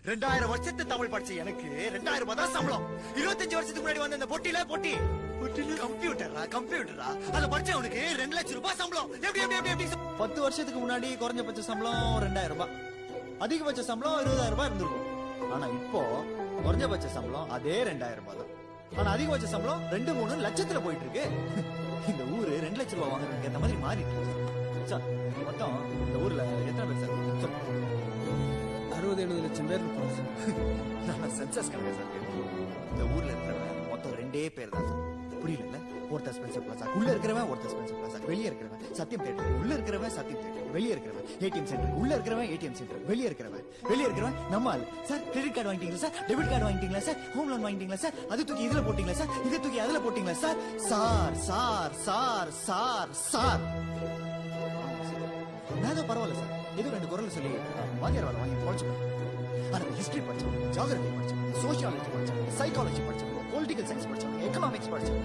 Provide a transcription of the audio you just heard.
2000 வருஷத்து தமிழ் படிச்ச எனக்கு 2000 ரூபாய் தான் சம்பளம். 25 வருஷத்துக்கு முன்னாடி வந்த இந்த பொட்டியில கம்ப்யூட்டரா அத படிச்சவனுக்கு 2 லட்சம் ரூபாய் சம்பளம். எப்படி 10 வருஷத்துக்கு முன்னாடி குறைஞ்சபட்ச சம்பளம் 2000 ரூபாய், அதிகபட்ச சம்பளம் 20000 ரூபாய் இருந்திருக்கும். ஆனா இப்போ குறைஞ்சபட்ச சம்பளம் அதே 2000 ரூபாய் தான். ஆனா அதிகபட்ச சம்பளம் 2-3 லட்சத்துல போயிட்டு இருக்கு. இந்த ஊரு 2 லட்சம் ரூபாய் வாங்குறதுக்கு ஏத்த மாதிரி மாறிட்டு இருக்கு சார். மொத்தம் இந்த ஊர்ல எத்தனை பேர் சார்? 60-70 லட்சம் பேர் இருப்பாங்க சார். நான் சென்சஸ் கணக்கு சார். இந்த ஊர்ல இருக்கிறவன் மொத்தம் 2 பேர் தான் சார். புரியல? ஒருத்தர் ஸ்பென்சர் பிளாசா உள்ள இருக்கிறவன், ஒருத்தர் ஸ்பென்சர் பிளாசா வெளியே இருக்கிறவன், சத்தியம் தியேட்டர் உள்ள இருக்கிறவன், சத்தியம் தியேட்டர் வெளியே இருக்கிறவன், ஏடிஎம் சென்டர் உள்ள இருக்கிறவன், ஏடிஎம் சென்டர் வெளியே இருக்கிறவன் நம்ம ஆளு சார். கிரெடிட் கார்டு வாங்கிட்டீங்களா சார்? டெபிட் கார்டு வாங்கிட்டீங்களா சார்? ஹோம் லோன் வாங்கிட்டீங்களா சார்? அது தூக்கி இதுல போட்டீங்களா சார்? இதை தூக்கி அதுல போட்டீங்களா sir? Sir sir sir sir sir நான் பரவாயில்ல சார், ஏதோ 2 குரல் சொல்லி வாங்கியார் வேலை வாங்கி படிச்சுக்கணும். ஆனா ஹிஸ்டரி படிச்சோம், ஜியோகிரபி படிச்சோம், சோசியாலஜி படிச்சோம், சைக்காலஜி படிச்சோம், பொலிட்டிக்கல் சயின்ஸ் படிச்சோம், எக்கனாமிக்ஸ் படிச்சோம்.